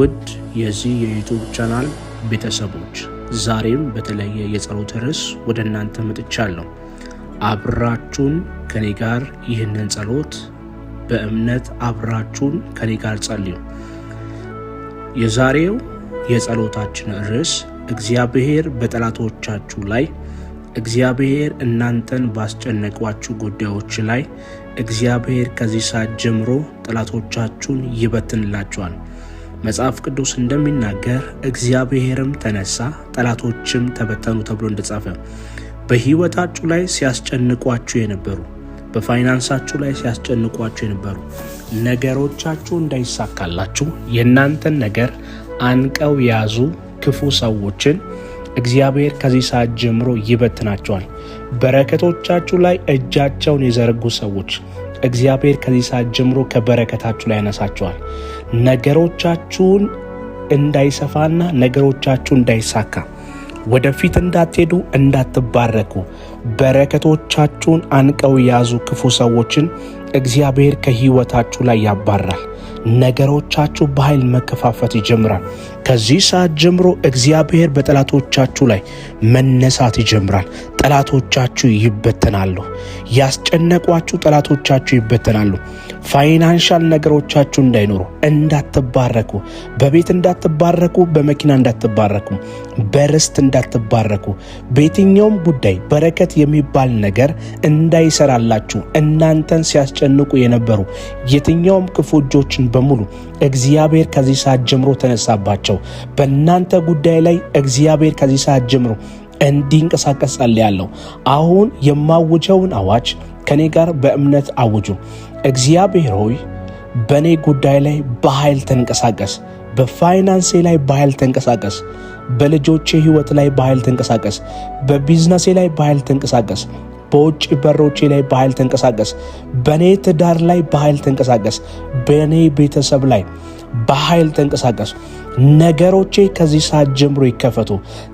ውድ የዚህ የዩቲዩብ ቻናል ቤተሰቦች ዛሬም በተለየ የጸሎት ርዕስ ወደ እናንተ መጥቻለሁ። አብራችሁን ከኔ ጋር ይህንን ጸሎት በእምነት አብራችሁን ከኔ ጋር ጸልዩ። የዛሬው የጸሎታችን ርዕስ እግዚአብሔር በጠላቶቻችሁ ላይ፣ እግዚአብሔር እናንተን ባስጨነቋችሁ ጉዳዮች ላይ እግዚአብሔር ከዚህ ሰዓት ጀምሮ ጠላቶቻችሁን ይበትንላችኋል። መጽሐፍ ቅዱስ እንደሚናገር እግዚአብሔርም ተነሳ ጠላቶችም ተበተኑ ተብሎ እንደጻፈ በህይወታችሁ ላይ ሲያስጨንቋችሁ የነበሩ፣ በፋይናንሳችሁ ላይ ሲያስጨንቋችሁ የነበሩ ነገሮቻችሁ እንዳይሳካላችሁ የእናንተን ነገር አንቀው ያዙ ክፉ ሰዎችን እግዚአብሔር ከዚህ ሰዓት ጀምሮ ይበትናቸዋል። በረከቶቻችሁ ላይ እጃቸውን የዘረጉ ሰዎች እግዚአብሔር ከዚህ ሰዓት ጀምሮ ከበረከታችሁ ላይ ያነሳቸዋል። ነገሮቻችሁን እንዳይሰፋና ነገሮቻችሁ እንዳይሳካ፣ ወደፊት እንዳትሄዱ፣ እንዳትባረኩ በረከቶቻችሁን አንቀው ያዙ ክፉ ሰዎችን እግዚአብሔር ከህይወታችሁ ላይ ያባራል። ነገሮቻችሁ በኃይል መከፋፈት ይጀምራል። ከዚህ ሰዓት ጀምሮ እግዚአብሔር በጠላቶቻችሁ ላይ መነሳት ይጀምራል። ጠላቶቻችሁ ይበተናሉ። ያስጨነቋችሁ ጠላቶቻችሁ ይበተናሉ። ፋይናንሻል ነገሮቻችሁ እንዳይኖሩ፣ እንዳትባረኩ፣ በቤት እንዳትባረኩ፣ በመኪና እንዳትባረኩ፣ በርስት እንዳትባረኩ፣ በየትኛውም ጉዳይ በረከት የሚባል ነገር እንዳይሰራላችሁ እናንተን ሲያስጨንቁ የነበሩ የትኛውም ክፉ እጆችን በሙሉ እግዚአብሔር ከዚህ ሰዓት ጀምሮ ተነሳባቸው። በእናንተ ጉዳይ ላይ እግዚአብሔር ከዚህ ሰዓት ጀምሮ እንዲንቀሳቀስ ጸልያለሁ። አሁን የማውጀውን አዋጅ ከኔ ጋር በእምነት አውጁ። እግዚአብሔር ሆይ በኔ ጉዳይ ላይ በኃይል ተንቀሳቀስ። በፋይናንሴ ላይ በኃይል ተንቀሳቀስ። በልጆቼ ህይወት ላይ በኃይል ተንቀሳቀስ። በቢዝነሴ ላይ በኃይል ተንቀሳቀስ። በውጭ በሮቼ ላይ በኃይል ተንቀሳቀስ። በኔ ትዳር ላይ በኃይል ተንቀሳቀስ። በኔ ቤተሰብ ላይ በኃይል ተንቀሳቀስ። ነገሮቼ ከዚህ ሰዓት ጀምሮ ይከፈቱ።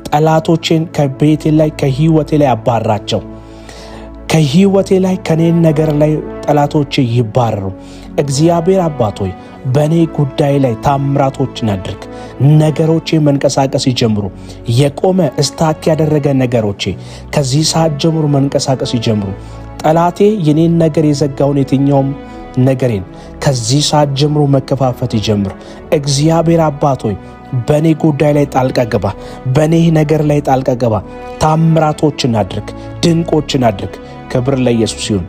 ጠላቶቼን ከቤቴ ላይ ከህይወቴ ላይ አባራቸው። ከህይወቴ ላይ ከኔ ነገር ላይ ጠላቶቼ ይባረሩ። እግዚአብሔር አባት ሆይ በኔ ጉዳይ ላይ ታምራቶችን አድርግ። ነገሮቼ መንቀሳቀስ ይጀምሩ። የቆመ እስታክ ያደረገ ነገሮቼ ከዚህ ሰዓት ጀምሮ መንቀሳቀስ ይጀምሩ። ጠላቴ የኔን ነገር የዘጋውን የትኛውም ነገሬን ከዚህ ሰዓት ጀምሮ መከፋፈት ይጀምር። እግዚአብሔር አባት ሆይ በኔ ጉዳይ ላይ ጣልቃ ገባ። በኔ ነገር ላይ ጣልቃ ገባ። ታምራቶችን አድርግ፣ ድንቆችን አድርግ። ክብር ለኢየሱስ ይሁን።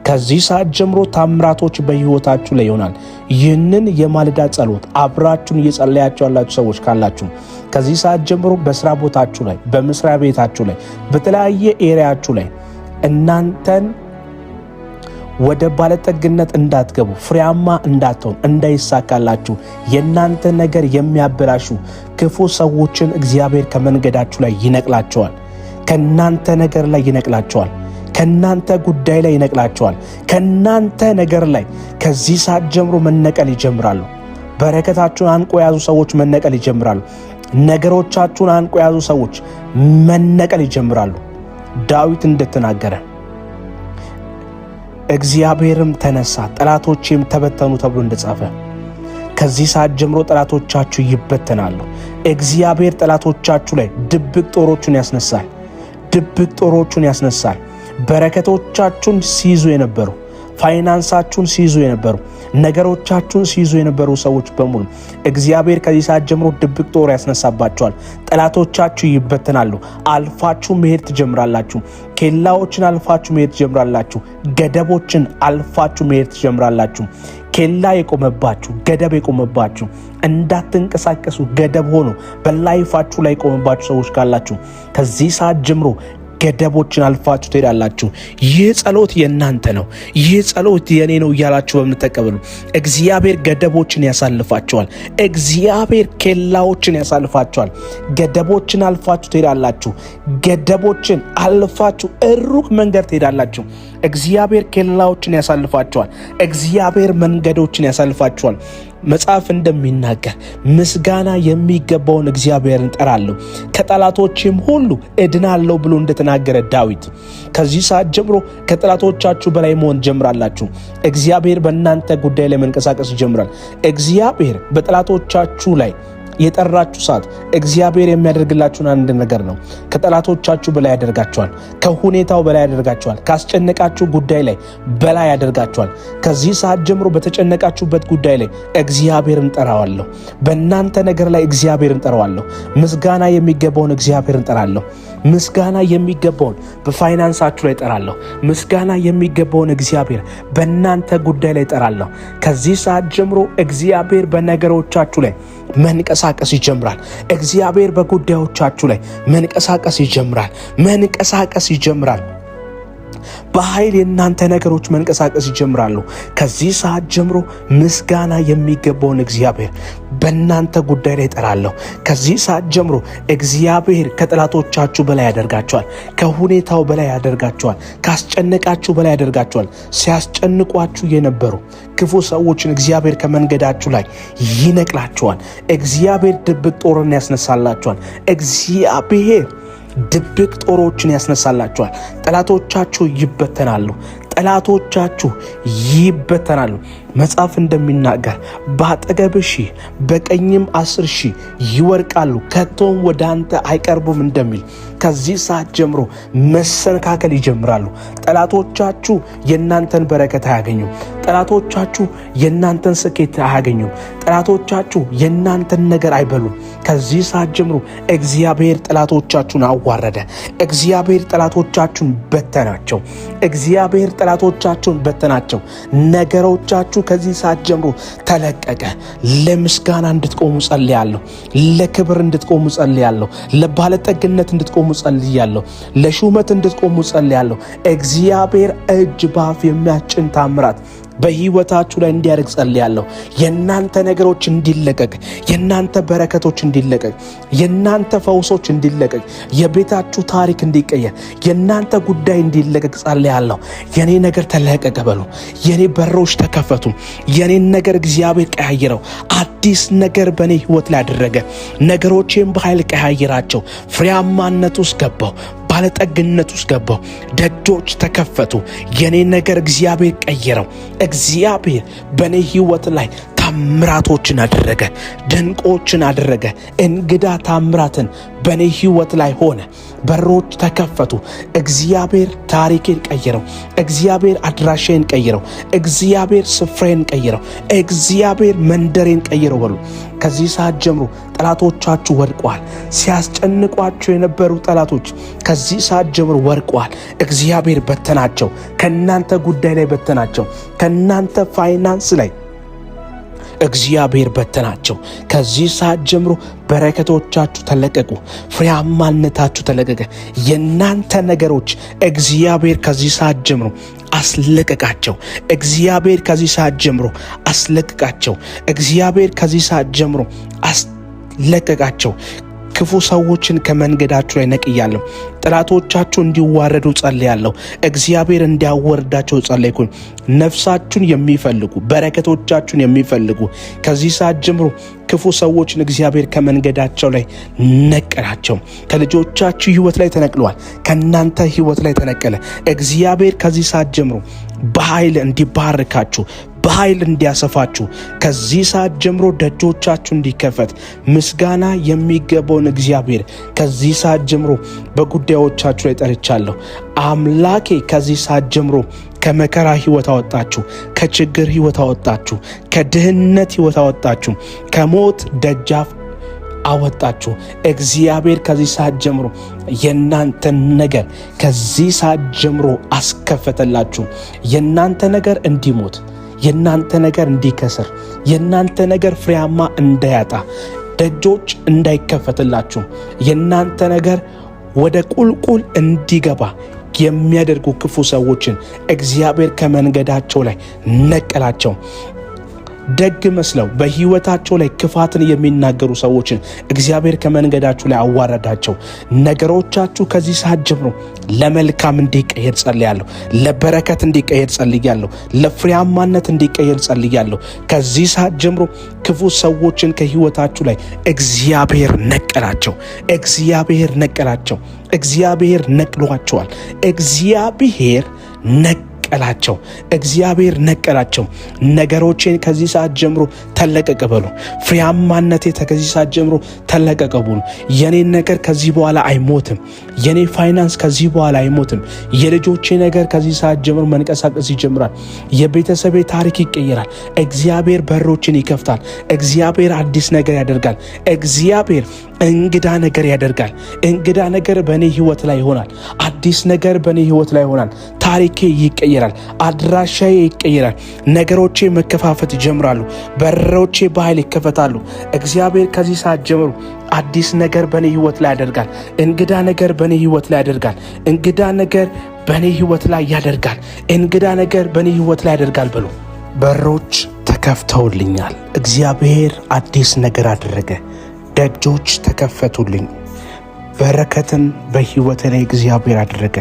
ከዚህ ሰዓት ጀምሮ ታምራቶች በህይወታችሁ ላይ ይሆናል። ይህንን የማለዳ ጸሎት አብራችሁን እየጸለያችሁ ያላችሁ ሰዎች ካላችሁ ከዚህ ሰዓት ጀምሮ በስራ ቦታችሁ ላይ፣ በመስሪያ ቤታችሁ ላይ፣ በተለያየ ኤሪያችሁ ላይ እናንተን ወደ ባለጠግነት እንዳትገቡ፣ ፍሬያማ እንዳትሆን፣ እንዳይሳካላችሁ የእናንተ ነገር የሚያበላሹ ክፉ ሰዎችን እግዚአብሔር ከመንገዳችሁ ላይ ይነቅላቸዋል። ከእናንተ ነገር ላይ ይነቅላቸዋል። ከናንተ ጉዳይ ላይ ይነቅላቸዋል። ከናንተ ነገር ላይ ከዚህ ሰዓት ጀምሮ መነቀል ይጀምራሉ። በረከታችሁን አንቆ ያዙ ሰዎች መነቀል ይጀምራሉ። ነገሮቻችሁን አንቆ ያዙ ሰዎች መነቀል ይጀምራሉ። ዳዊት እንደተናገረ እግዚአብሔርም ተነሳ ጠላቶቼም ተበተኑ ተብሎ እንደጻፈ ከዚህ ሰዓት ጀምሮ ጠላቶቻችሁ ይበተናሉ። እግዚአብሔር ጠላቶቻችሁ ላይ ድብቅ ጦሮቹን ያስነሳል። ድብቅ ጦሮቹን ያስነሳል። በረከቶቻችሁን ሲይዙ የነበሩ፣ ፋይናንሳችሁን ሲይዙ የነበሩ፣ ነገሮቻችሁን ሲይዙ የነበሩ ሰዎች በሙሉ እግዚአብሔር ከዚህ ሰዓት ጀምሮ ድብቅ ጦር ያስነሳባቸዋል። ጠላቶቻችሁ ይበተናሉ። አልፋችሁ መሄድ ትጀምራላችሁ። ኬላዎችን አልፋችሁ መሄድ ትጀምራላችሁ። ገደቦችን አልፋችሁ መሄድ ትጀምራላችሁ። ኬላ የቆመባችሁ፣ ገደብ የቆመባችሁ፣ እንዳትንቀሳቀሱ ገደብ ሆኖ በላይፋችሁ ላይ የቆመባችሁ ሰዎች ካላችሁ ከዚህ ሰዓት ጀምሮ ገደቦችን አልፋችሁ ትሄዳላችሁ። ይህ ጸሎት የእናንተ ነው። ይህ ጸሎት የኔ ነው እያላችሁ በምትቀበሉ እግዚአብሔር ገደቦችን ያሳልፋችኋል። እግዚአብሔር ኬላዎችን ያሳልፋችኋል። ገደቦችን አልፋችሁ ትሄዳላችሁ። ገደቦችን አልፋችሁ ሩቅ መንገድ ትሄዳላችሁ። እግዚአብሔር ኬላዎችን ያሳልፋችኋል። እግዚአብሔር መንገዶችን ያሳልፋችኋል። መጽሐፍ እንደሚናገር ምስጋና የሚገባውን እግዚአብሔርን እጠራለሁ ከጠላቶቼም ሁሉ እድናለሁ ብሎ እንደተናገረ ዳዊት ከዚህ ሰዓት ጀምሮ ከጠላቶቻችሁ በላይ መሆን ጀምራላችሁ። እግዚአብሔር በእናንተ ጉዳይ ላይ መንቀሳቀስ ይጀምራል። እግዚአብሔር በጠላቶቻችሁ ላይ የጠራችሁ ሰዓት እግዚአብሔር የሚያደርግላችሁን አንድ ነገር ነው። ከጠላቶቻችሁ በላይ ያደርጋችኋል። ከሁኔታው በላይ ያደርጋችኋል። ካስጨነቃችሁ ጉዳይ ላይ በላይ ያደርጋችኋል። ከዚህ ሰዓት ጀምሮ በተጨነቃችሁበት ጉዳይ ላይ እግዚአብሔርን ጠራዋለሁ። በእናንተ ነገር ላይ እግዚአብሔርን ጠራዋለሁ። ምስጋና የሚገባውን እግዚአብሔርን ጠራለሁ። ምስጋና የሚገባውን በፋይናንሳችሁ ላይ ጠራለሁ። ምስጋና የሚገባውን እግዚአብሔር በእናንተ ጉዳይ ላይ ጠራለሁ። ከዚህ ሰዓት ጀምሮ እግዚአብሔር በነገሮቻችሁ ላይ መንቀሳቀስ ይጀምራል። እግዚአብሔር በጉዳዮቻችሁ ላይ መንቀሳቀስ ይጀምራል። በኃይል የእናንተ ነገሮች መንቀሳቀስ ይጀምራሉ። ከዚህ ሰዓት ጀምሮ ምስጋና የሚገባውን እግዚአብሔር በእናንተ ጉዳይ ላይ ጠራለሁ። ከዚህ ሰዓት ጀምሮ እግዚአብሔር ከጠላቶቻችሁ በላይ ያደርጋቸዋል። ከሁኔታው በላይ ያደርጋቸዋል። ካስጨነቃችሁ በላይ ያደርጋቸዋል። ሲያስጨንቋችሁ የነበሩ ክፉ ሰዎችን እግዚአብሔር ከመንገዳችሁ ላይ ይነቅላቸዋል። እግዚአብሔር ድብቅ ጦርን ያስነሳላቸዋል። እግዚአብሔር ድብቅ ጦሮችን ያስነሳላችኋል። ጠላቶቻችሁ ይበተናሉ። መጽሐፍ እንደሚናገር በአጠገብህ 1000 በቀኝም 10,000 ይወድቃሉ ከቶም ወደ አንተ አይቀርቡም እንደሚል ከዚህ ሰዓት ጀምሮ መሰነካከል ይጀምራሉ። ጠላቶቻችሁ የእናንተን በረከት አያገኙም። ጠላቶቻችሁ የእናንተን ስኬት አያገኙም። ጠላቶቻችሁ የእናንተን ነገር አይበሉም። ከዚህ ሰዓት ጀምሮ እግዚአብሔር ጠላቶቻችሁን አዋረደ። እግዚአብሔር ጠላቶቻችሁን በተናቸው። ነገሮቻችሁ ከዚህ ሰዓት ጀምሮ ተለቀቀ። ለምስጋና እንድትቆሙ ጸልያለሁ። ለክብር እንድትቆሙ ጸልያለሁ። ለባለጠግነት እንድትቆሙ ጸልያለሁ። ለሹመት እንድትቆሙ ጸልያለሁ። እግዚአብሔር እጅ ባፍ የሚያጭን ታምራት በህይወታችሁ ላይ እንዲያደርግ ጸልያለሁ። የናንተ ነገሮች እንዲለቀቅ፣ የናንተ በረከቶች እንዲለቀቅ፣ የናንተ ፈውሶች እንዲለቀቅ፣ የቤታችሁ ታሪክ እንዲቀየር፣ የናንተ ጉዳይ እንዲለቀቅ ጸልያለሁ። የኔ ነገር ተለቀቀ በሉ። የኔ በሮች ተከፈቱ። የኔ ነገር እግዚአብሔር ቀያየረው። አዲስ ነገር በኔ ህይወት ላይ አደረገ። ነገሮቼን በኃይል ቀያየራቸው። ፍሬያማነት ውስጥ ገባው። ባለጠግነት ውስጥ ገባው። ደጆች ተከፈቱ። የኔ ነገር እግዚአብሔር ቀየረው። እግዚአብሔር በኔ ህይወት ላይ ታምራቶችን አደረገ። ድንቆችን አደረገ። እንግዳ ታምራትን በኔ ህይወት ላይ ሆነ። በሮች ተከፈቱ። እግዚአብሔር ታሪኬን ቀየረው። እግዚአብሔር አድራሻዬን ቀየረው። እግዚአብሔር ስፍራዬን ቀየረው። እግዚአብሔር መንደሬን ቀየረው በሉ። ከዚህ ሰዓት ጀምሮ ጠላቶቻችሁ ወድቀዋል። ሲያስጨንቋችሁ የነበሩ ጠላቶች ከዚህ ሰዓት ጀምሮ ወድቀዋል። እግዚአብሔር በተናቸው። ከናንተ ጉዳይ ላይ በተናቸው። ከናንተ ፋይናንስ ላይ እግዚአብሔር በተናቸው። ከዚህ ሰዓት ጀምሮ በረከቶቻችሁ ተለቀቁ። ፍሬያማነታችሁ ተለቀቀ። የናንተ ነገሮች እግዚአብሔር ከዚህ ሰዓት ጀምሮ አስለቀቃቸው። እግዚአብሔር ከዚህ ሰዓት ጀምሮ አስለቀቃቸው። እግዚአብሔር ከዚህ ሰዓት ጀምሮ አስለቀቃቸው። ክፉ ሰዎችን ከመንገዳችሁ ላይ ነቅያለሁ። ጠላቶቻችሁ እንዲዋረዱ ጸልያለሁ። እግዚአብሔር እንዲያወርዳቸው ጸልይኩኝ። ነፍሳችሁን የሚፈልጉ በረከቶቻችሁን የሚፈልጉ ከዚህ ሰዓት ጀምሮ ክፉ ሰዎችን እግዚአብሔር ከመንገዳቸው ላይ ነቀላቸው። ከልጆቻችሁ ህይወት ላይ ተነቅለዋል። ከናንተ ህይወት ላይ ተነቀለ። እግዚአብሔር ከዚህ ሰዓት ጀምሮ በኃይል እንዲባርካችሁ፣ በኃይል እንዲያሰፋችሁ ከዚህ ሰዓት ጀምሮ ደጆቻችሁ እንዲከፈት ምስጋና የሚገባውን እግዚአብሔር ከዚህ ሰዓት ጀምሮ በጉዳዮቻችሁ ላይ ጠርቻለሁ። አምላኬ ከዚህ ሰዓት ጀምሮ ከመከራ ህይወት አወጣችሁ፣ ከችግር ህይወት አወጣችሁ፣ ከድህነት ህይወት አወጣችሁ፣ ከሞት ደጃፍ አወጣችሁ። እግዚአብሔር ከዚህ ሰዓት ጀምሮ የናንተ ነገር ከዚህ ሰዓት ጀምሮ አስከፈተላችሁ። የናንተ ነገር እንዲሞት፣ የናንተ ነገር እንዲከስር፣ የናንተ ነገር ፍሬያማ እንዳያጣ፣ ደጆች እንዳይከፈትላችሁ፣ የናንተ ነገር ወደ ቁልቁል እንዲገባ የሚያደርጉ ክፉ ሰዎችን እግዚአብሔር ከመንገዳቸው ላይ ነቀላቸው። ደግ መስለው በህይወታቸው ላይ ክፋትን የሚናገሩ ሰዎችን እግዚአብሔር ከመንገዳችሁ ላይ አዋረዳቸው። ነገሮቻችሁ ከዚህ ሰዓት ጀምሮ ለመልካም እንዲቀየር ጸልያለሁ። ለበረከት እንዲቀየር ጸልያለሁ። ለፍሬያማነት እንዲቀየር ጸልያለሁ። ከዚህ ሰዓት ጀምሮ ክፉ ሰዎችን ከህይወታችሁ ላይ እግዚአብሔር ነቀላቸው። እግዚአብሔር ነቀላቸው። እግዚአብሔር ነቅሏቸዋል። እግዚአብሔር ነቀላቸው። እግዚአብሔር ነቀላቸው። ነገሮቼን ከዚህ ሰዓት ጀምሮ ተለቀቅ በሉ። ፍሬያማነቴ ከዚህ ሰዓት ጀምሮ ተለቀቅ በሉ። የኔ ነገር ከዚህ በኋላ አይሞትም። የኔ ፋይናንስ ከዚህ በኋላ አይሞትም። የልጆቼ ነገር ከዚህ ሰዓት ጀምሮ መንቀሳቀስ ይጀምራል። የቤተሰቤ ታሪክ ይቀየራል። እግዚአብሔር በሮችን ይከፍታል። እግዚአብሔር አዲስ ነገር ያደርጋል። እግዚአብሔር እንግዳ ነገር ያደርጋል። እንግዳ ነገር በእኔ ህይወት ላይ ይሆናል። አዲስ ነገር በእኔ ህይወት ላይ ይሆናል። ታሪኬ ይቀየራል። አድራሻዬ ይቀየራል። ነገሮቼ መከፋፈት ይጀምራሉ። በሮቼ በኃይል ይከፈታሉ። እግዚአብሔር ከዚህ ሰዓት ጀምሮ አዲስ ነገር በእኔ ህይወት ላይ ያደርጋል። እንግዳ ነገር በእኔ ህይወት ላይ ያደርጋል። እንግዳ ነገር በእኔ ህይወት ላይ ያደርጋል። እንግዳ ነገር በእኔ ህይወት ላይ ያደርጋል ብሎ በሮች ተከፍተውልኛል። እግዚአብሔር አዲስ ነገር አደረገ። ደጆች ተከፈቱልኝ። በረከትን በህይወቴ ላይ እግዚአብሔር አደረገ።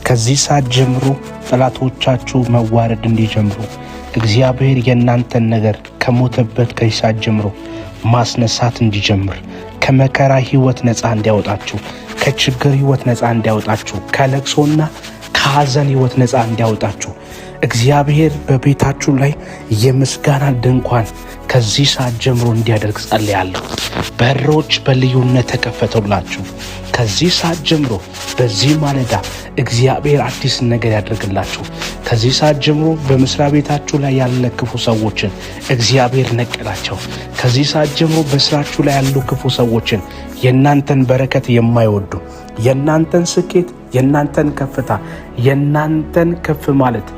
ከዚህ ሰዓት ጀምሮ ጠላቶቻችሁ መዋረድ እንዲጀምሩ እግዚአብሔር የእናንተን ነገር ከሞተበት ከዚህ ሰዓት ጀምሮ ማስነሳት እንዲጀምር፣ ከመከራ ህይወት ነፃ እንዲያወጣችሁ፣ ከችግር ህይወት ነፃ እንዲያወጣችሁ፣ ከለቅሶና ከሐዘን ህይወት ነፃ እንዲያወጣችሁ እግዚአብሔር በቤታችሁ ላይ የምስጋና ድንኳን ከዚህ ሰዓት ጀምሮ እንዲያደርግ ጸልያለሁ። በሮች በልዩነት ተከፈቱላችሁ። ከዚህ ሰዓት ጀምሮ በዚህ ማለዳ እግዚአብሔር አዲስ ነገር ያደርግላችሁ። ከዚህ ሰዓት ጀምሮ በመስሪያ ቤታችሁ ላይ ያለ ክፉ ሰዎችን እግዚአብሔር ነቀላቸው። ከዚህ ሰዓት ጀምሮ በስራችሁ ላይ ያሉ ክፉ ሰዎችን፣ የእናንተን በረከት የማይወዱ፣ የእናንተን ስኬት፣ የእናንተን ከፍታ፣ የእናንተን ከፍ ማለት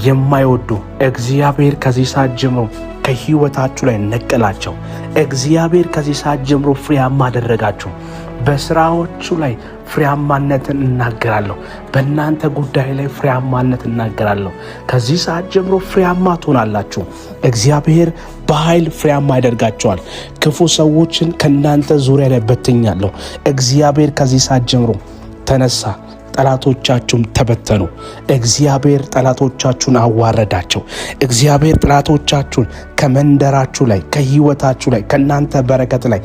የማይወዱ እግዚአብሔር ከዚህ ሰዓት ጀምሮ ከህይወታችሁ ላይ ነቀላቸው። እግዚአብሔር ከዚህ ሰዓት ጀምሮ ፍሬያማ አደረጋችሁ። በስራዎቹ ላይ ፍሬያማነትን እናገራለሁ። በእናንተ ጉዳይ ላይ ፍሬያማነት እናገራለሁ። ከዚህ ሰዓት ጀምሮ ፍሬያማ ትሆናላችሁ። እግዚአብሔር በኃይል ፍሬያማ ያደርጋቸዋል። ክፉ ሰዎችን ከእናንተ ዙሪያ ላይ በትኛለሁ። እግዚአብሔር ከዚህ ሰዓት ጀምሮ ተነሳ። ጠላቶቻችሁም ተበተኑ። እግዚአብሔር ጠላቶቻችሁን አዋረዳቸው። እግዚአብሔር ጠላቶቻችሁን ከመንደራችሁ ላይ፣ ከህይወታችሁ ላይ፣ ከእናንተ በረከት ላይ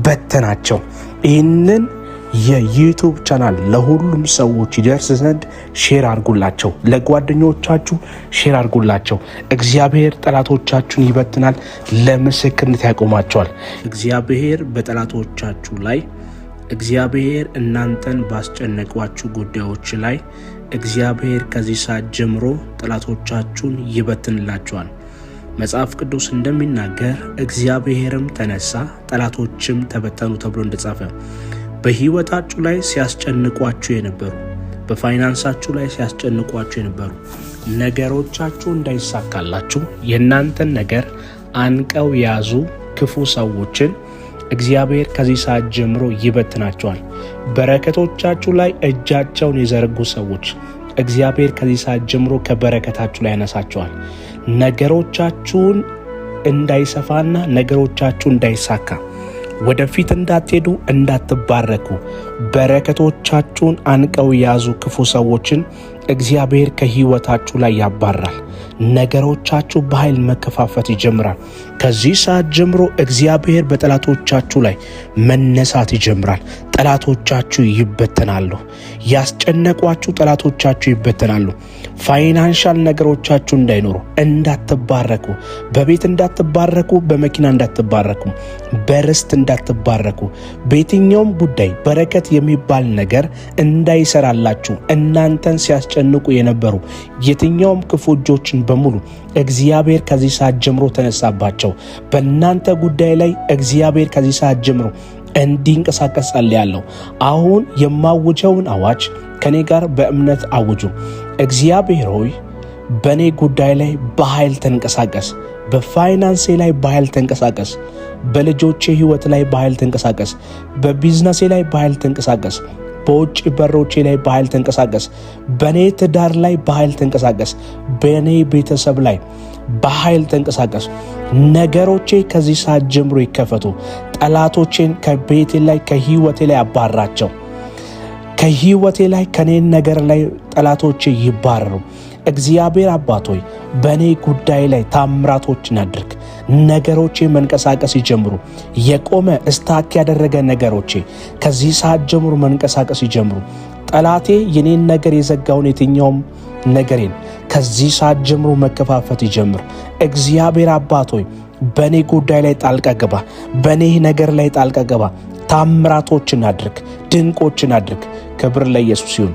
በተናቸው። ይህንን የዩቲዩብ ቻናል ለሁሉም ሰዎች ይደርስ ዘንድ ሼር አድርጉላቸው። ለጓደኞቻችሁ ሼር አድርጉላቸው። እግዚአብሔር ጠላቶቻችሁን ይበትናል፣ ለምስክርነት ያቆማቸዋል። እግዚአብሔር በጠላቶቻችሁ ላይ እግዚአብሔር እናንተን ባስጨነቋችሁ ጉዳዮች ላይ እግዚአብሔር ከዚህ ሰዓት ጀምሮ ጠላቶቻችሁን ይበትንላችኋል። መጽሐፍ ቅዱስ እንደሚናገር እግዚአብሔርም ተነሳ ጠላቶችም ተበተኑ ተብሎ እንደጻፈ በህይወታችሁ ላይ ሲያስጨንቋችሁ የነበሩ፣ በፋይናንሳችሁ ላይ ሲያስጨንቋችሁ የነበሩ ነገሮቻችሁ እንዳይሳካላችሁ የእናንተን ነገር አንቀው ያዙ ክፉ ሰዎችን እግዚአብሔር ከዚህ ሰዓት ጀምሮ ይበትናቸዋል። በረከቶቻችሁ ላይ እጃቸውን የዘረጉ ሰዎች እግዚአብሔር ከዚህ ሰዓት ጀምሮ ከበረከታችሁ ላይ ያነሳቸዋል። ነገሮቻችሁን እንዳይሰፋና ነገሮቻችሁ እንዳይሳካ፣ ወደፊት እንዳትሄዱ፣ እንዳትባረኩ በረከቶቻችሁን አንቀው ያዙ ክፉ ሰዎችን እግዚአብሔር ከህይወታችሁ ላይ ያባራል። ነገሮቻችሁ በኃይል መከፋፈት ይጀምራል። ከዚህ ሰዓት ጀምሮ እግዚአብሔር በጠላቶቻችሁ ላይ መነሳት ይጀምራል። ጠላቶቻችሁ ይበተናሉ። ያስጨነቋችሁ ጠላቶቻችሁ ይበተናሉ። ፋይናንሻል ነገሮቻችሁ እንዳይኖሩ፣ እንዳትባረኩ፣ በቤት እንዳትባረኩ፣ በመኪና እንዳትባረኩ፣ በርስት እንዳትባረኩ፣ በየትኛውም ጉዳይ በረከት የሚባል ነገር እንዳይሰራላችሁ እናንተን ሲያስጨንቁ የነበሩ የትኛውም ክፉ እጆችን በሙሉ እግዚአብሔር ከዚህ ሰዓት ጀምሮ ተነሳባቸው። በእናንተ ጉዳይ ላይ እግዚአብሔር ከዚህ ሰዓት ጀምሮ እንዲንቀሳቀስ ጸልያለሁ። አሁን የማውጀውን አዋጅ ከኔ ጋር በእምነት አውጁ። እግዚአብሔር ሆይ በኔ ጉዳይ ላይ በኃይል ተንቀሳቀስ። በፋይናንሴ ላይ በኃይል ተንቀሳቀስ። በልጆቼ ህይወት ላይ በኃይል ተንቀሳቀስ። በቢዝነሴ ላይ በኃይል ተንቀሳቀስ። በውጭ በሮቼ ላይ በኃይል ተንቀሳቀስ። በኔ ትዳር ላይ በኃይል ተንቀሳቀስ። በኔ ቤተሰብ ላይ በኃይል ተንቀሳቀሱ። ነገሮቼ ከዚህ ሰዓት ጀምሮ ይከፈቱ። ጠላቶቼን ከቤቴ ላይ ከህይወቴ ላይ አባራቸው። ከህይወቴ ላይ ከኔን ነገር ላይ ጠላቶቼ ይባረሩ። እግዚአብሔር አባት ሆይ በኔ ጉዳይ ላይ ታምራቶችን አድርግ። ነገሮቼ መንቀሳቀስ ይጀምሩ። የቆመ እስታክ ያደረገ ነገሮቼ ከዚህ ሰዓት ጀምሮ መንቀሳቀስ ይጀምሩ። ጠላቴ የኔን ነገር የዘጋውን የትኛውም ነገሬን ከዚህ ሰዓት ጀምሮ መከፋፈት ይጀምር። እግዚአብሔር አባት ሆይ በኔ ጉዳይ ላይ ጣልቃ ገባ። በኔ ነገር ላይ ጣልቃ ገባ። ታምራቶችን አድርግ፣ ድንቆችን አድርግ። ክብር ለኢየሱስ ይሁን።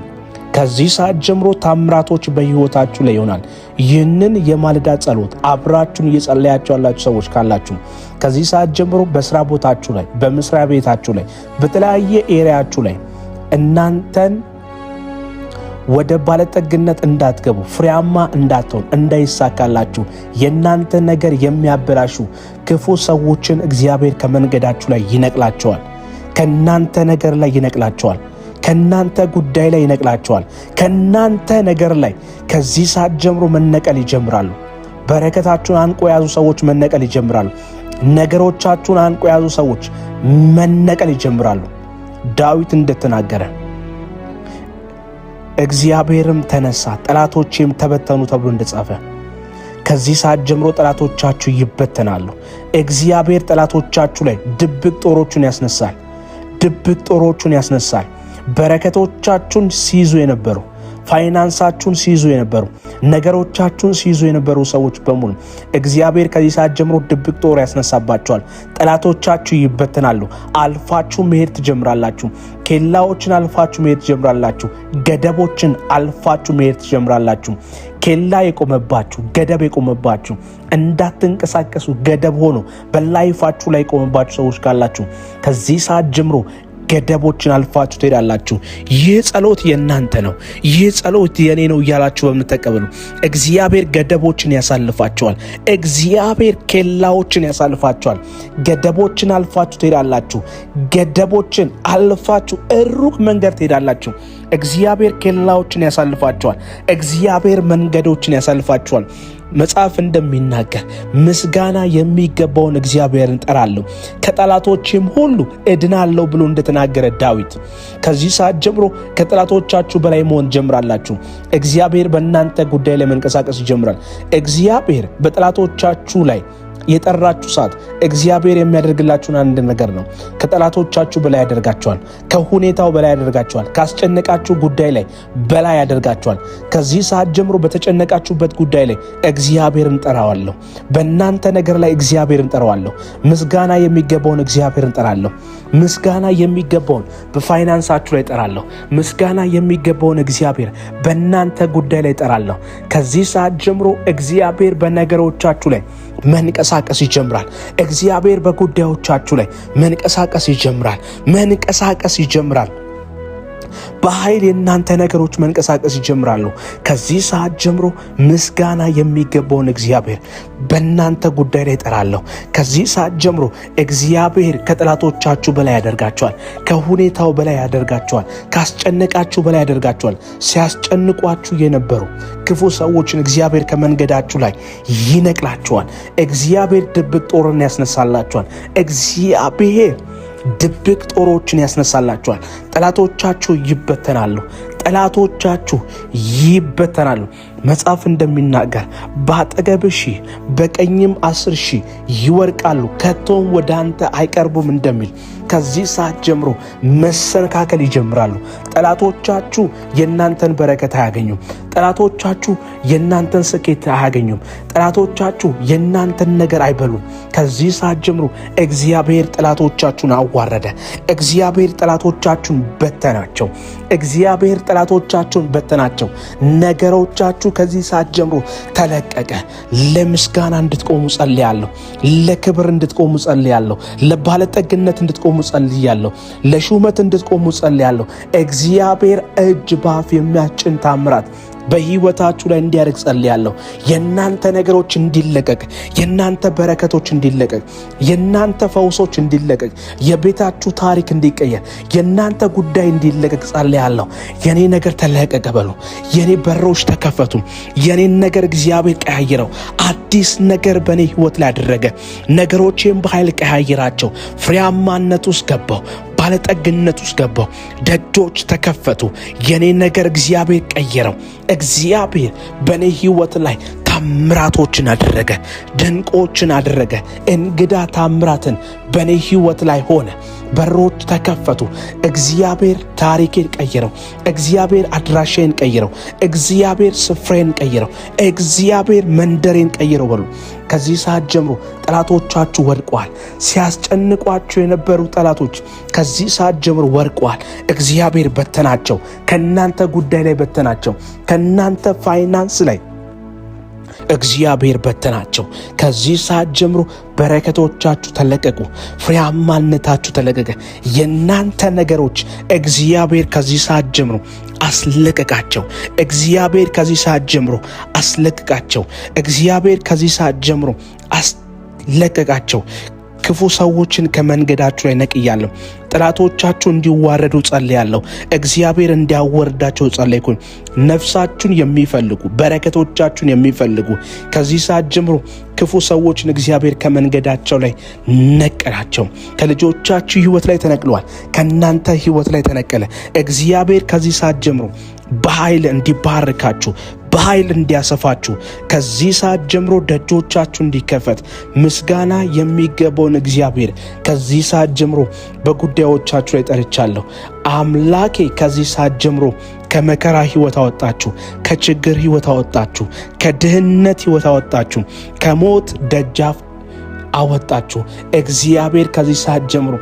ከዚህ ሰዓት ጀምሮ ታምራቶች በህይወታችሁ ላይ ይሆናል። ይህንን የማለዳ ጸሎት አብራችሁን እየጸለያችሁ ያላችሁ ሰዎች ካላችሁ ከዚህ ሰዓት ጀምሮ በስራ ቦታችሁ ላይ፣ በመስሪያ ቤታችሁ ላይ፣ በተለያየ ኤሪያችሁ ላይ እናንተን ወደ ባለጠግነት እንዳትገቡ፣ ፍሬያማ እንዳትሆን፣ እንዳይሳካላችሁ የእናንተ ነገር የሚያበላሹ ክፉ ሰዎችን እግዚአብሔር ከመንገዳችሁ ላይ ይነቅላቸዋል። ከእናንተ ነገር ላይ ይነቅላቸዋል። ከናንተ ጉዳይ ላይ ይነቅላቸዋል። ከናንተ ነገር ላይ ከዚህ ሰዓት ጀምሮ መነቀል ይጀምራሉ። በረከታችሁን አንቆ የያዙ ሰዎች መነቀል ይጀምራሉ። ነገሮቻችሁን አንቆ የያዙ ሰዎች መነቀል ይጀምራሉ። ዳዊት እንደተናገረ እግዚአብሔርም ተነሳ ጠላቶቼም ተበተኑ ተብሎ እንደጻፈ ከዚህ ሰዓት ጀምሮ ጠላቶቻችሁ ይበተናሉ። እግዚአብሔር ጠላቶቻችሁ ላይ ድብቅ ጦሮቹን ያስነሳል። ድብቅ ጦሮቹን ያስነሳል። በረከቶቻችሁን ሲይዙ የነበሩ፣ ፋይናንሳችሁን ሲይዙ የነበሩ፣ ነገሮቻችሁን ሲይዙ የነበሩ ሰዎች በሙሉ እግዚአብሔር ከዚህ ሰዓት ጀምሮ ድብቅ ጦር ያስነሳባቸዋል። ጠላቶቻችሁ ይበተናሉ። አልፋችሁ መሄድ ትጀምራላችሁ። ኬላዎችን አልፋችሁ መሄድ ትጀምራላችሁ። ገደቦችን አልፋችሁ መሄድ ትጀምራላችሁ። ኬላ የቆመባችሁ፣ ገደብ የቆመባችሁ፣ እንዳትንቀሳቀሱ ገደብ ሆኖ በላይፋችሁ ላይ የቆመባችሁ ሰዎች ካላችሁ ከዚህ ሰዓት ጀምሮ ገደቦችን አልፋችሁ ትሄዳላችሁ። ይህ ጸሎት የእናንተ ነው። ይህ ጸሎት የኔ ነው እያላችሁ በምትቀበሉ እግዚአብሔር ገደቦችን ያሳልፋችኋል። እግዚአብሔር ኬላዎችን ያሳልፋችኋል። ገደቦችን አልፋችሁ ትሄዳላችሁ። ገደቦችን አልፋችሁ ሩቅ መንገድ ትሄዳላችሁ። እግዚአብሔር ኬላዎችን ያሳልፋችኋል። እግዚአብሔር መንገዶችን ያሳልፋችኋል። መጽሐፍ እንደሚናገር ምስጋና የሚገባውን እግዚአብሔርን ጠራለሁ ከጠላቶቼም ሁሉ እድናለሁ ብሎ እንደተናገረ ዳዊት ከዚህ ሰዓት ጀምሮ ከጠላቶቻችሁ በላይ መሆን ጀምራላችሁ። እግዚአብሔር በእናንተ ጉዳይ ላይ መንቀሳቀስ ይጀምራል። እግዚአብሔር በጠላቶቻችሁ ላይ የጠራችሁ ሰዓት እግዚአብሔር የሚያደርግላችሁን አንድ ነገር ነው። ከጠላቶቻችሁ በላይ ያደርጋችኋል። ከሁኔታው በላይ ያደርጋችኋል። ካስጨነቃችሁ ጉዳይ ላይ በላይ ያደርጋችኋል። ከዚህ ሰዓት ጀምሮ በተጨነቃችሁበት ጉዳይ ላይ እግዚአብሔርን ጠራዋለሁ። በእናንተ ነገር ላይ እግዚአብሔርን ጠራዋለሁ። ምስጋና የሚገባውን እግዚአብሔርን ጠራለሁ። ምስጋና የሚገባውን በፋይናንሳችሁ ላይ ጠራለሁ። ምስጋና የሚገባውን እግዚአብሔር በእናንተ ጉዳይ ላይ ጠራለሁ። ከዚህ ሰዓት ጀምሮ እግዚአብሔር በነገሮቻችሁ ላይ መንቀሳቀስ ይጀምራል። እግዚአብሔር በጉዳዮቻችሁ ላይ መንቀሳቀስ ይጀምራል። በኃይል የእናንተ ነገሮች መንቀሳቀስ ይጀምራሉ። ከዚህ ሰዓት ጀምሮ ምስጋና የሚገባውን እግዚአብሔር በእናንተ ጉዳይ ላይ ጠራለሁ። ከዚህ ሰዓት ጀምሮ እግዚአብሔር ከጠላቶቻችሁ በላይ ያደርጋቸዋል። ከሁኔታው በላይ ያደርጋቸዋል። ካስጨነቃችሁ በላይ ያደርጋቸዋል። ሲያስጨንቋችሁ የነበሩ ክፉ ሰዎችን እግዚአብሔር ከመንገዳችሁ ላይ ይነቅላቸዋል። እግዚአብሔር ድብቅ ጦርን ያስነሳላቸዋል። እግዚአብሔር ድብቅ ጦሮችን ያስነሳላችኋል። ጠላቶቻችሁ ይበተናሉ። መጽሐፍ እንደሚናገር በአጠገብህ 1000 በቀኝም 10,000 ይወድቃሉ ከቶም ወደ አንተ አይቀርቡም እንደሚል ከዚህ ሰዓት ጀምሮ መሰነካከል ይጀምራሉ። ጠላቶቻችሁ የእናንተን በረከት አያገኙም። ጠላቶቻችሁ የእናንተን ስኬት አያገኙም። ጠላቶቻችሁ የእናንተን ነገር አይበሉም። ከዚህ ሰዓት ጀምሮ እግዚአብሔር ጠላቶቻችሁን አዋረደ። እግዚአብሔር ጠላቶቻችሁን በተናቸው። ነገሮቻችሁ ከዚህ ሰዓት ጀምሮ ተለቀቀ። ለምስጋና እንድትቆሙ ጸልያለሁ። ለክብር እንድትቆሙ ጸልያለሁ። ለባለጠግነት እንድትቆሙ ጸልያለሁ። ለሹመት እንድትቆሙ ጸልያለሁ። እግዚአብሔር እጅ ባፍ የሚያስጭን ታምራት በህይወታችሁ ላይ እንዲያደርግ ጸልያለሁ። የናንተ ነገሮች እንዲለቀቅ፣ የናንተ በረከቶች እንዲለቀቅ፣ የናንተ ፈውሶች እንዲለቀቅ፣ የቤታችሁ ታሪክ እንዲቀየር፣ የናንተ ጉዳይ እንዲለቀቅ ጸልያለሁ። የኔ ነገር ተለቀቀ በሉ። የኔ በሮች ተከፈቱ። የኔ ነገር እግዚአብሔር ቀያይረው። አዲስ ነገር በኔ ህይወት ላይ አደረገ። ነገሮቼን በኃይል ቀያይራቸው። ፍሬያማነት ውስጥ ገባው። ባለጠግነት ውስጥ ገባው። ደጆች ተከፈቱ። የኔ ነገር እግዚአብሔር ቀየረው። እግዚአብሔር በኔ ህይወት ላይ ታምራቶችን አደረገ። ድንቆችን አደረገ። እንግዳ ታምራትን በኔ ህይወት ላይ ሆነ። በሮች ተከፈቱ። እግዚአብሔር ታሪኬን ቀየረው። እግዚአብሔር አድራሻዬን ቀየረው። እግዚአብሔር ስፍራዬን ቀየረው። እግዚአብሔር መንደሬን ቀየረው በሉ። ከዚህ ሰዓት ጀምሮ ጠላቶቻችሁ ወድቀዋል። ሲያስጨንቋችሁ የነበሩ ጠላቶች ከዚህ ሰዓት ጀምሮ ወድቀዋል። እግዚአብሔር በተናቸው። ከናንተ ጉዳይ ላይ በተናቸው። ከናንተ ፋይናንስ ላይ እግዚአብሔር በተናቸው። ከዚህ ሰዓት ጀምሮ በረከቶቻችሁ ተለቀቁ። ፍሬያማነታችሁ ተለቀቀ። የናንተ ነገሮች እግዚአብሔር ከዚህ ሰዓት ጀምሮ አስለቀቃቸው። እግዚአብሔር ከዚህ ሰዓት ጀምሮ አስለቀቃቸው። እግዚአብሔር ከዚህ ሰዓት ጀምሮ አስለቀቃቸው። ክፉ ሰዎችን ከመንገዳችሁ ላይ ነቅያለሁ። ጠላቶቻችሁ እንዲዋረዱ ጸልያለሁ። እግዚአብሔር እንዲያወርዳቸው ጸልይኩኝ። ነፍሳችሁን የሚፈልጉ በረከቶቻችሁን የሚፈልጉ ከዚህ ሰዓት ጀምሮ ክፉ ሰዎችን እግዚአብሔር ከመንገዳቸው ላይ ነቀላቸው። ከልጆቻችሁ ህይወት ላይ ተነቅለዋል። ከናንተ ህይወት ላይ ተነቀለ። እግዚአብሔር ከዚህ ሰዓት ጀምሮ በኃይል እንዲባርካችሁ፣ በኃይል እንዲያሰፋችሁ፣ ከዚህ ሰዓት ጀምሮ ደጆቻችሁ እንዲከፈት ምስጋና የሚገባውን እግዚአብሔር ከዚህ ሰዓት ጀምሮ በጉዳዮቻችሁ ላይ ጠርቻለሁ። አምላኬ ከዚህ ሰዓት ጀምሮ ከመከራ ህይወት አወጣችሁ፣ ከችግር ህይወት አወጣችሁ፣ ከድህነት ህይወት አወጣችሁ፣ ከሞት ደጃፍ አወጣችሁ። እግዚአብሔር ከዚህ ሰዓት ጀምሮ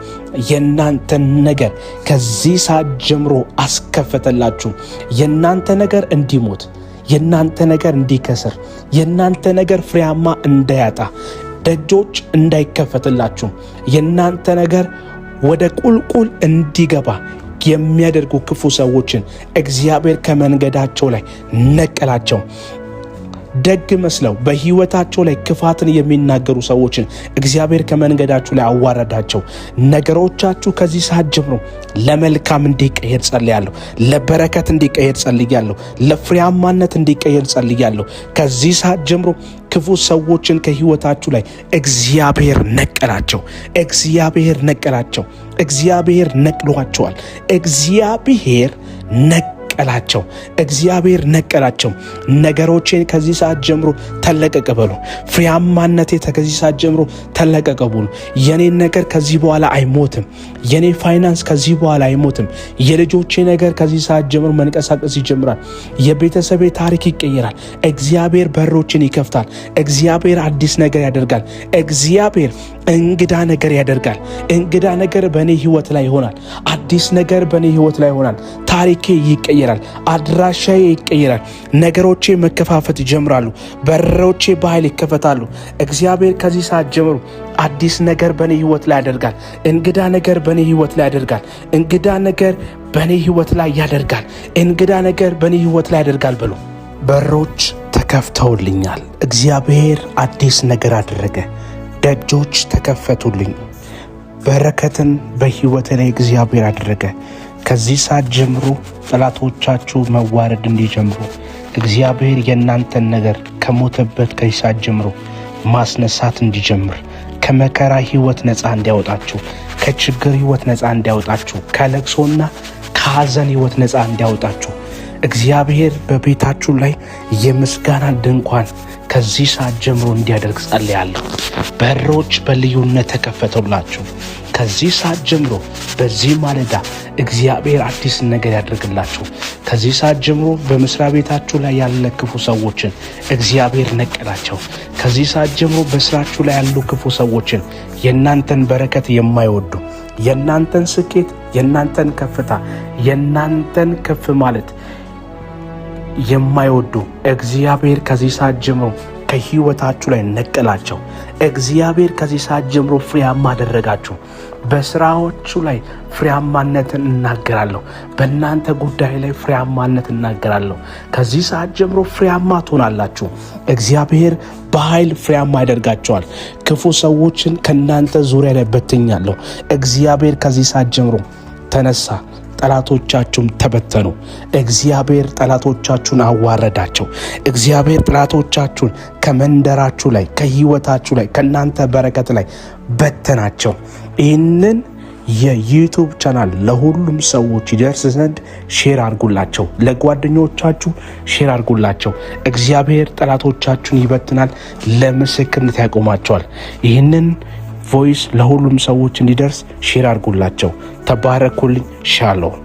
የናንተ ነገር ከዚህ ሰዓት ጀምሮ አስከፈተላችሁ። የናንተ ነገር እንዲሞት፣ የናንተ ነገር እንዲከስር፣ የናንተ ነገር ፍሬያማ እንዳያጣ፣ ደጆች እንዳይከፈትላችሁ፣ የናንተ ነገር ወደ ቁልቁል እንዲገባ የሚያደርጉ ክፉ ሰዎችን እግዚአብሔር ከመንገዳቸው ላይ ነቀላቸው። ደግ መስለው በህይወታቸው ላይ ክፋትን የሚናገሩ ሰዎችን እግዚአብሔር ከመንገዳችሁ ላይ አዋረዳቸው። ነገሮቻችሁ ከዚህ ሰዓት ጀምሮ ለመልካም እንዲቀየር ጸልያለሁ። ለበረከት እንዲቀየር ጸልያለሁ። ለፍሬያማነት እንዲቀየር ጸልያለሁ። ከዚህ ሰዓት ጀምሮ ክፉ ሰዎችን ከህይወታችሁ ላይ እግዚአብሔር ነቀላቸው። እግዚአብሔር ነቀላቸው። እግዚአብሔር ነቅሏቸዋል። እግዚአብሔር ነቀላቸው። እግዚአብሔር ነቀላቸው። ነገሮቼን ከዚህ ሰዓት ጀምሮ ተለቀቀ በሉ። ፍሬያማነቴ ከዚህ ሰዓት ጀምሮ ተለቀቀ በሉ። የኔ ነገር ከዚህ በኋላ አይሞትም። የኔ ፋይናንስ ከዚህ በኋላ አይሞትም። የልጆቼ ነገር ከዚህ ሰዓት ጀምሮ መንቀሳቀስ ይጀምራል። የቤተሰቤ ታሪክ ይቀየራል። እግዚአብሔር በሮችን ይከፍታል። እግዚአብሔር አዲስ ነገር ያደርጋል። እግዚአብሔር እንግዳ ነገር ያደርጋል። እንግዳ ነገር በእኔ ህይወት ላይ ይሆናል። አዲስ ነገር በእኔ ህይወት ላይ ይሆናል። ታሪኬ ይቀየራል። አድራሻዬ ይቀየራል። ነገሮቼ መከፋፈት ይጀምራሉ። በሮቼ በኃይል ይከፈታሉ። እግዚአብሔር ከዚህ ሰዓት ጀምሮ አዲስ ነገር በእኔ ህይወት ላይ ያደርጋል። እንግዳ ነገር በእኔ ህይወት ላይ ያደርጋል። እንግዳ ነገር በእኔ ህይወት ላይ ያደርጋል። እንግዳ ነገር በእኔ ህይወት ላይ ያደርጋል ብሎ በሮች ተከፍተውልኛል። እግዚአብሔር አዲስ ነገር አደረገ። ደጆች ተከፈቱልኝ። በረከትን በህይወት ላይ እግዚአብሔር አደረገ። ከዚህ ሰዓት ጀምሮ ጠላቶቻችሁ መዋረድ እንዲጀምሩ እግዚአብሔር የእናንተን ነገር ከሞተበት ከዚህ ሰዓት ጀምሮ ማስነሳት እንዲጀምር፣ ከመከራ ህይወት ነፃ እንዲያወጣችሁ፣ ከችግር ህይወት ነፃ እንዲያወጣችሁ፣ ከለቅሶና ከሐዘን ህይወት ነፃ እንዲያወጣችሁ እግዚአብሔር በቤታችሁ ላይ የምስጋና ድንኳን ከዚህ ሰዓት ጀምሮ እንዲያደርግ ጸልያለሁ። በሮች በልዩነት ተከፈቱላችሁ። ከዚህ ሰዓት ጀምሮ በዚህ ማለዳ እግዚአብሔር አዲስ ነገር ያደርግላችሁ። ከዚህ ሰዓት ጀምሮ በመስሪያ ቤታችሁ ላይ ያለ ክፉ ሰዎችን እግዚአብሔር ነቀላቸው። ከዚህ ሰዓት ጀምሮ በስራችሁ ላይ ያሉ ክፉ ሰዎችን፣ የእናንተን በረከት የማይወዱ፣ የእናንተን ስኬት፣ የእናንተን ከፍታ፣ የእናንተን ከፍ ማለት የማይወዱ እግዚአብሔር ከዚህ ሰዓት ጀምሮ ከህይወታችሁ ላይ ነቀላቸው። እግዚአብሔር ከዚህ ሰዓት ጀምሮ ፍሬያማ አደረጋችሁ። በስራዎቹ ላይ ፍሬያማነትን እናገራለሁ። በእናንተ ጉዳይ ላይ ፍሬያማነት እናገራለሁ። ከዚህ ሰዓት ጀምሮ ፍሬያማ ትሆናላችሁ። እግዚአብሔር በኃይል ፍሬያማ ያደርጋቸዋል። ክፉ ሰዎችን ከእናንተ ዙሪያ ላይ በትኛለሁ። እግዚአብሔር ከዚህ ሰዓት ጀምሮ ተነሳ፣ ጠላቶቻችሁም ተበተኑ። እግዚአብሔር ጠላቶቻችሁን አዋረዳቸው። እግዚአብሔር ጠላቶቻችሁን ከመንደራችሁ ላይ፣ ከህይወታችሁ ላይ፣ ከእናንተ በረከት ላይ በተናቸው። ይህንን የዩቲዩብ ቻናል ለሁሉም ሰዎች ይደርስ ዘንድ ሼር አድርጉላቸው። ለጓደኞቻችሁ ሼር አድርጉላቸው። እግዚአብሔር ጠላቶቻችሁን ይበትናል፣ ለምስክርነት ያቆማቸዋል። ይህንን ቮይስ ለሁሉም ሰዎች እንዲደርስ ሼር አድርጉላቸው። ተባረኩልኝ። ሻሎም